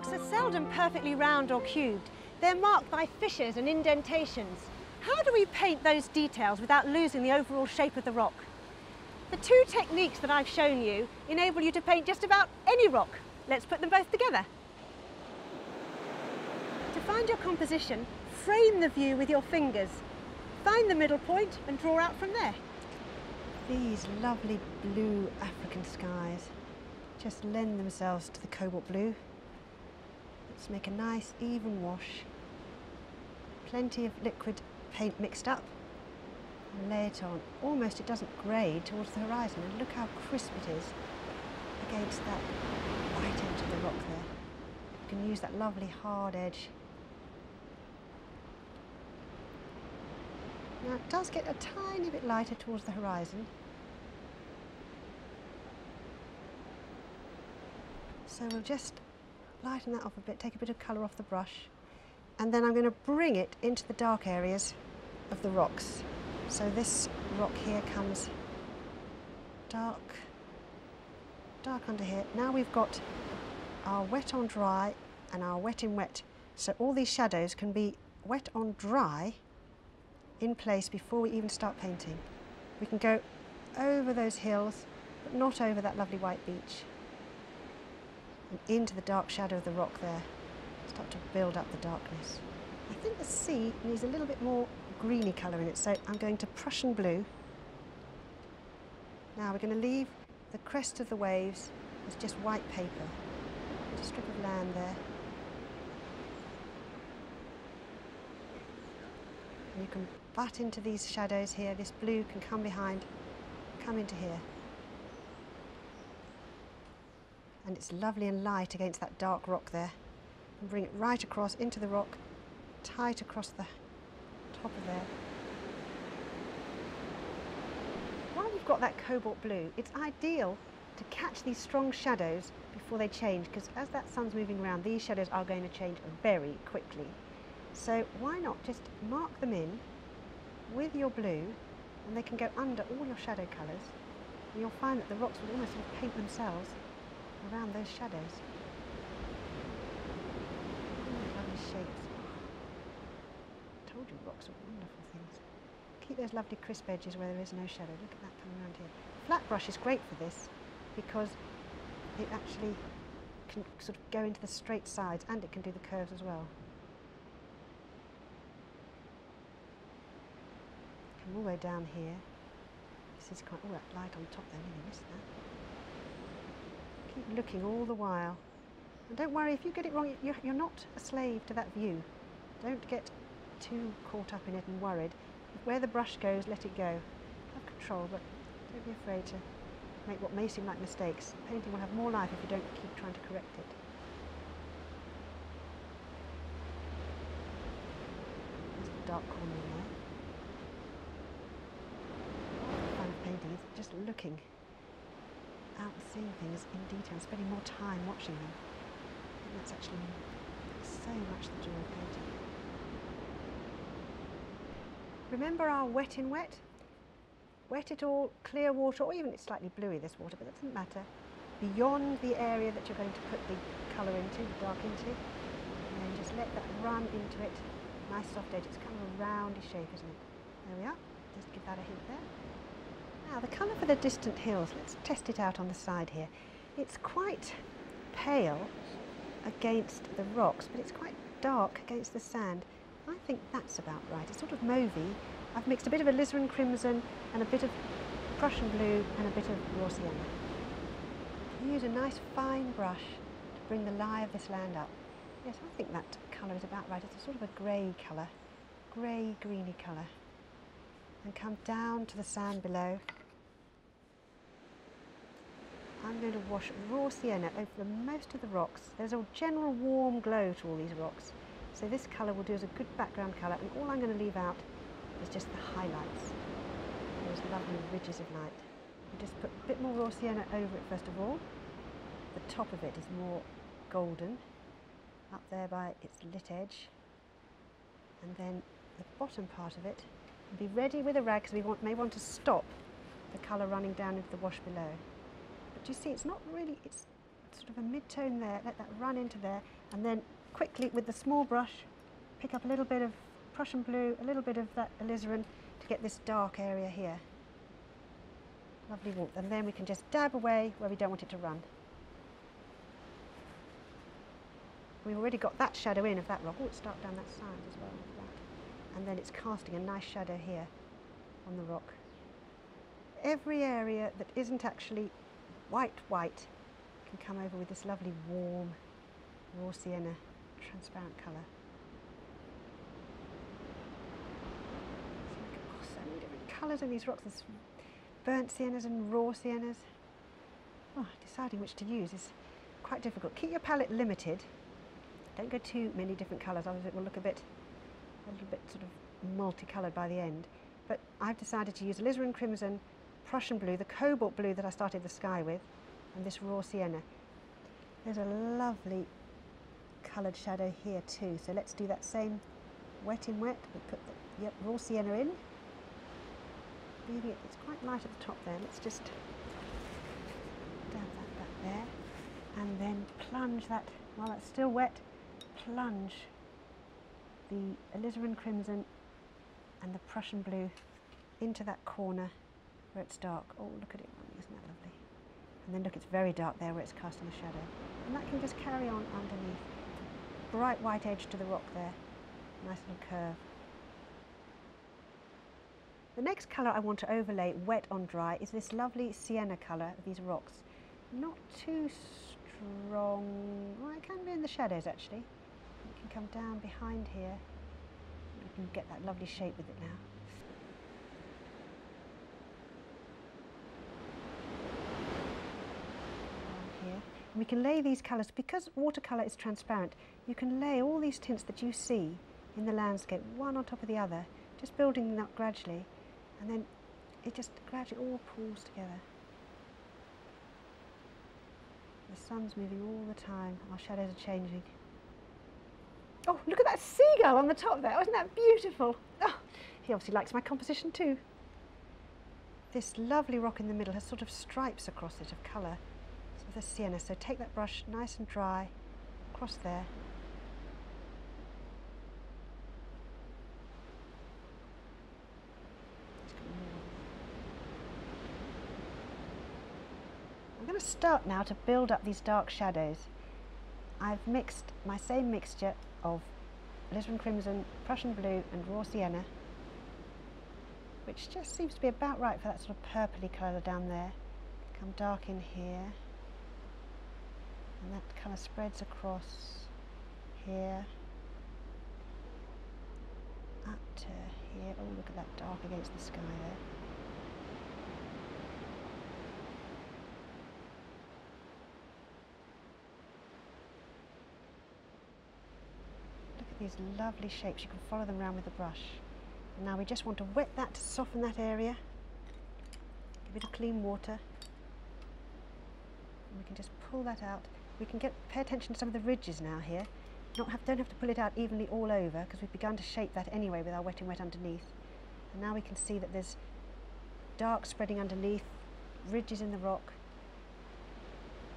Rocks are seldom perfectly round or cubed. They're marked by fissures and indentations. How do we paint those details without losing the overall shape of the rock? The two techniques that I've shown you enable you to paint just about any rock. Let's put them both together. To find your composition, frame the view with your fingers. Find the middle point and draw out from there. These lovely blue African skies just lend themselves to the cobalt blue. Let's make a nice even wash. Plenty of liquid paint mixed up. And lay it on. Almost it doesn't grade towards the horizon, and look how crisp it is against that white edge of the rock there. You can use that lovely hard edge. Now it does get a tiny bit lighter towards the horizon. So we'll just lighten that off a bit, take a bit of colour off the brush, and then I'm going to bring it into the dark areas of the rocks. So this rock here comes dark, dark under here. Now we've got our wet on dry and our wet in wet. So all these shadows can be wet on dry in place before we even start painting. We can go over those hills, but not over that lovely white beach. And into the dark shadow of the rock there. Start to build up the darkness. I think the sea needs a little bit more greeny colour in it, so I'm going to Prussian blue. Now we're going to leave the crest of the waves as just white paper. Just a strip of land there. And you can butt into these shadows here. This blue can come behind, come into here. And it's lovely and light against that dark rock there. And bring it right across into the rock, tight across the top of there. While you've got that cobalt blue, it's ideal to catch these strong shadows before they change, because as that sun's moving around, these shadows are going to change very quickly. So why not just mark them in with your blue, and they can go under all your shadow colours, and you'll find that the rocks will almost sort of paint themselves around those shadows. Oh, lovely shapes. I told you rocks are wonderful things. Keep those lovely crisp edges where there is no shadow. Look at that coming around here. Flat brush is great for this because it actually can sort of go into the straight sides, and it can do the curves as well. Come all the way down here. This is quite, oh, that light on top there, nearly missed that. Keep looking all the while. And don't worry, if you get it wrong, you're not a slave to that view. Don't get too caught up in it and worried. Where the brush goes, let it go. Have control, but don't be afraid to make what may seem like mistakes. Painting will have more life if you don't keep trying to correct it. There's the dark corner in there. The fun of painting is just looking out and seeing things in detail, spending more time watching them. And that's actually so much the joy of painting. Remember our wet in wet? Wet it all, clear water, or even it's slightly bluey, this water, but that doesn't matter. Beyond the area that you're going to put the colour into, the dark into, and then just let that run into it. Nice soft edge, it's kind of a roundy shape, isn't it? There we are, just give that a hint there. Now the colour for the distant hills, let's test it out on the side here. It's quite pale against the rocks, but it's quite dark against the sand. I think that's about right. It's sort of mauvey. I've mixed a bit of alizarin crimson and a bit of Prussian blue and a bit of raw sienna. Use a nice fine brush to bring the lie of this land up. Yes, I think that colour is about right. It's a sort of a grey colour, grey, greeny colour. And come down to the sand below. I'm going to wash raw sienna over most of the rocks. There's a general warm glow to all these rocks. So this colour will do as a good background colour, and all I'm going to leave out is just the highlights, those lovely ridges of light. You just put a bit more raw sienna over it first of all. The top of it is more golden, up there by its lit edge, and then the bottom part of it. Be ready with a rag because we may want to stop the colour running down into the wash below. But you see, it's not really, it's sort of a mid-tone there, let that run into there, and then quickly with the small brush pick up a little bit of Prussian blue, a little bit of that alizarin to get this dark area here. Lovely warmth, and then we can just dab away where we don't want it to run. We've already got that shadow in of that rock. Oh, it's dark down that side as well. Like that. And then it's casting a nice shadow here on the rock. Every area that isn't actually white can come over with this lovely warm raw sienna transparent colour. So many different colours in these rocks. There's burnt siennas and raw siennas. Oh, deciding which to use is quite difficult. Keep your palette limited. Don't go too many different colours, otherwise it will look a little bit sort of multicoloured by the end. But I've decided to use alizarin crimson, Prussian blue, the cobalt blue that I started the sky with, and this raw sienna. There's a lovely coloured shadow here too, so let's do that same wet in wet. We put the raw sienna in, leaving it, it's quite light at the top there. Let's just dab that back there, and then plunge that, while that's still wet, plunge the alizarin crimson and the Prussian blue into that corner where it's dark. Oh, look at it, isn't that lovely? And then look, it's very dark there where it's casting the shadow. And that can just carry on underneath. Bright white edge to the rock there, nice little curve. The next colour I want to overlay wet on dry is this lovely sienna colour of these rocks. Not too strong, well, it can be in the shadows actually. It can come down behind here. You can get that lovely shape with it now. Here. And we can lay these colours, because watercolour is transparent, you can lay all these tints that you see in the landscape, one on top of the other, just building them up gradually, and then it just gradually all pulls together. The sun's moving all the time, our shadows are changing. Oh, look at that seagull on the top there, isn't that beautiful? Oh, he obviously likes my composition too. This lovely rock in the middle has sort of stripes across it of colour. So the sienna, so take that brush nice and dry, across there. I'm going to start now to build up these dark shadows. I've mixed my same mixture of alizarin crimson, Prussian blue and raw sienna, which just seems to be about right for that sort of purpley colour down there. Come dark in here, and that colour spreads across here, up to here. Oh, look at that dark against the sky there. These lovely shapes, you can follow them around with the brush. And now we just want to wet that to soften that area. Give it a clean water. And we can just pull that out. We can pay attention to some of the ridges now here. Don't have to pull it out evenly all over, because we've begun to shape that anyway with our wet in wet underneath. And now we can see that there's dark spreading underneath, ridges in the rock.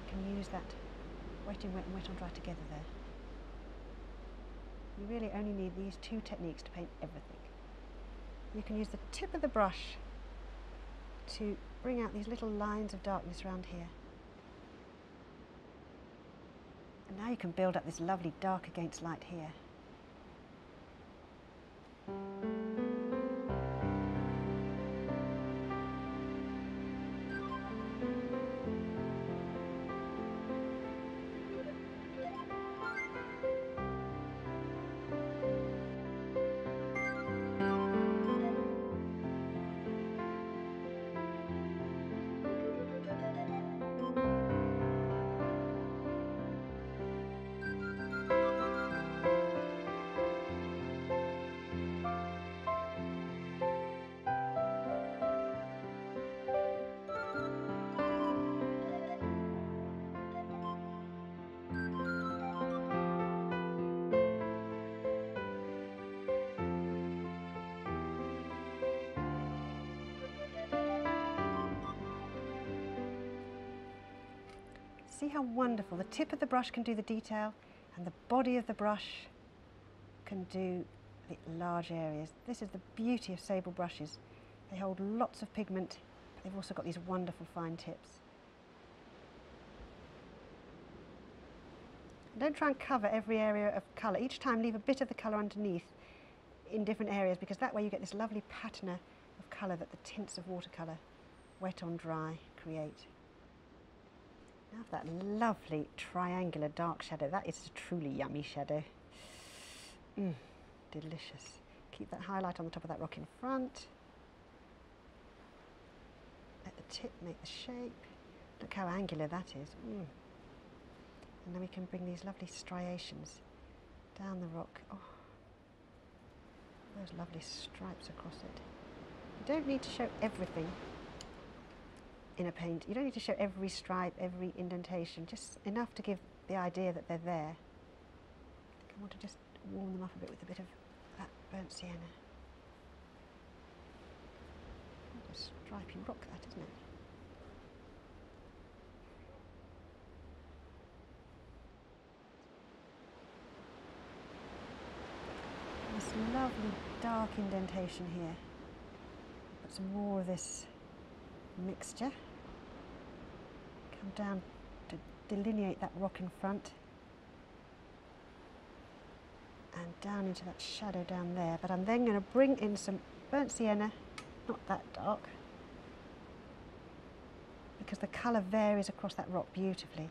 We can use that wet in wet and wet on dry together there. You really only need these two techniques to paint everything. You can use the tip of the brush to bring out these little lines of darkness around here. And now you can build up this lovely dark against light here. See how wonderful. The tip of the brush can do the detail and the body of the brush can do the large areas. This is the beauty of sable brushes. They hold lots of pigment, but they've also got these wonderful fine tips. Don't try and cover every area of colour. Each time leave a bit of the colour underneath in different areas, because that way you get this lovely patina of colour that the tints of watercolour, wet on dry, create. Now for that lovely triangular dark shadow. That is a truly yummy shadow. Delicious. Keep that highlight on the top of that rock in front. Let the tip make the shape. Look how angular that is. And then we can bring these lovely striations down the rock. Oh, those lovely stripes across it. You don't need to show everything in a paint. You don't need to show every stripe, every indentation, just enough to give the idea that they're there. I want to just warm them up a bit with a bit of that burnt sienna. What a stripy rock that, isn't it? This lovely dark indentation here. Put some more of this mixture. Come down to delineate that rock in front. And down into that shadow down there. But I'm then going to bring in some burnt sienna, not that dark, because the colour varies across that rock beautifully.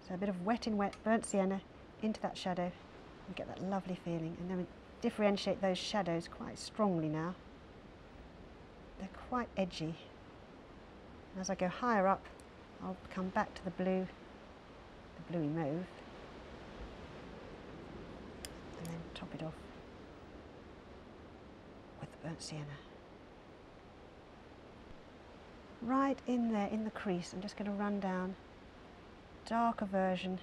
So a bit of wet in wet, burnt sienna into that shadow. You get that lovely feeling, and then we differentiate those shadows quite strongly now. They're quite edgy. And as I go higher up, I'll come back to the blue, the bluey mauve, and then top it off with the burnt sienna. Right in there, in the crease, I'm just going to run down darker version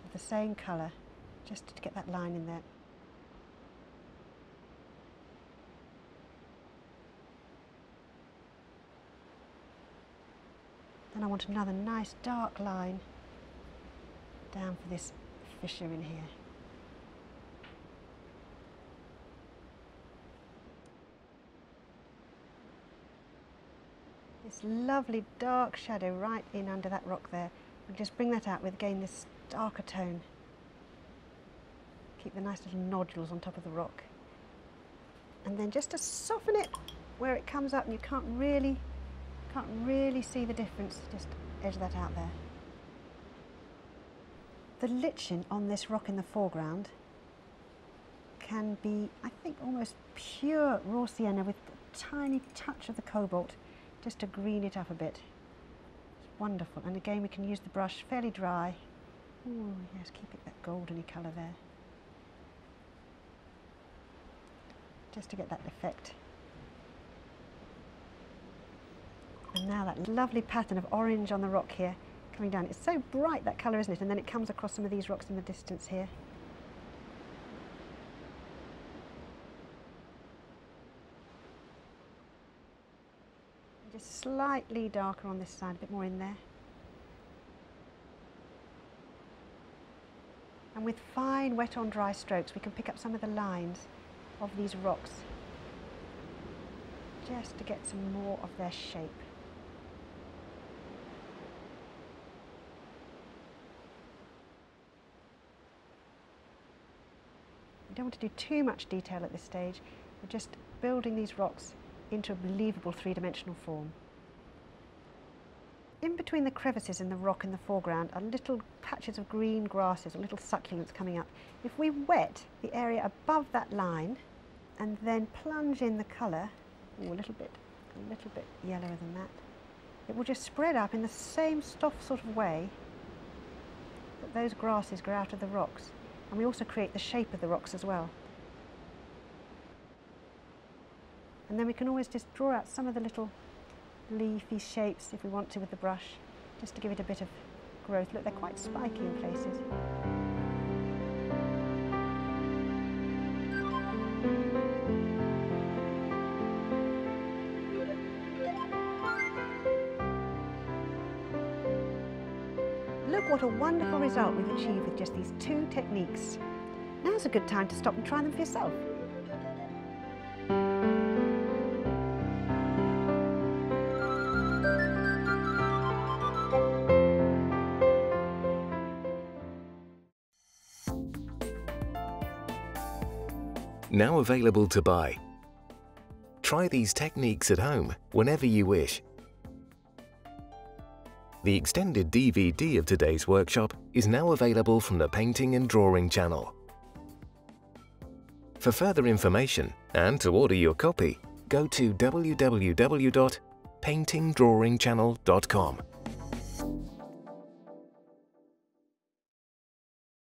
of the same colour, just to get that line in there. Then I want another nice dark line down for this fissure in here. This lovely dark shadow right in under that rock there. We'll just bring that out with, again, this darker tone. Keep the nice little nodules on top of the rock. And then just to soften it where it comes up and you can't really see the difference, just edge that out there. The lichen on this rock in the foreground can be, I think, almost pure raw sienna with a tiny touch of the cobalt just to green it up a bit. It's wonderful. And again, we can use the brush fairly dry. Oh yes, keep it that goldeny colour there, just to get that effect. And now that lovely pattern of orange on the rock here coming down. It's so bright, that colour, isn't it? And then it comes across some of these rocks in the distance here. And just slightly darker on this side, a bit more in there. And with fine wet on dry strokes, we can pick up some of the lines of these rocks just to get some more of their shape. We don't want to do too much detail at this stage. We're just building these rocks into a believable three-dimensional form. In between the crevices in the rock in the foreground are little patches of green grasses or little succulents coming up. If we wet the area above that line and then plunge in the colour, a little bit yellower than that, it will just spread up in the same soft sort of way that those grasses grow out of the rocks. And we also create the shape of the rocks as well. And then we can always just draw out some of the little leafy shapes if we want to with the brush, just to give it a bit of growth. Look, they're quite spiky in places. Look what a wonderful result we've achieved with just these 2 techniques. Now's a good time to stop and try them for yourself. Now available to buy. Try these techniques at home whenever you wish. The extended DVD of today's workshop is now available from the Painting and Drawing channel. For further information and to order your copy, go to www.paintingdrawingchannel.com.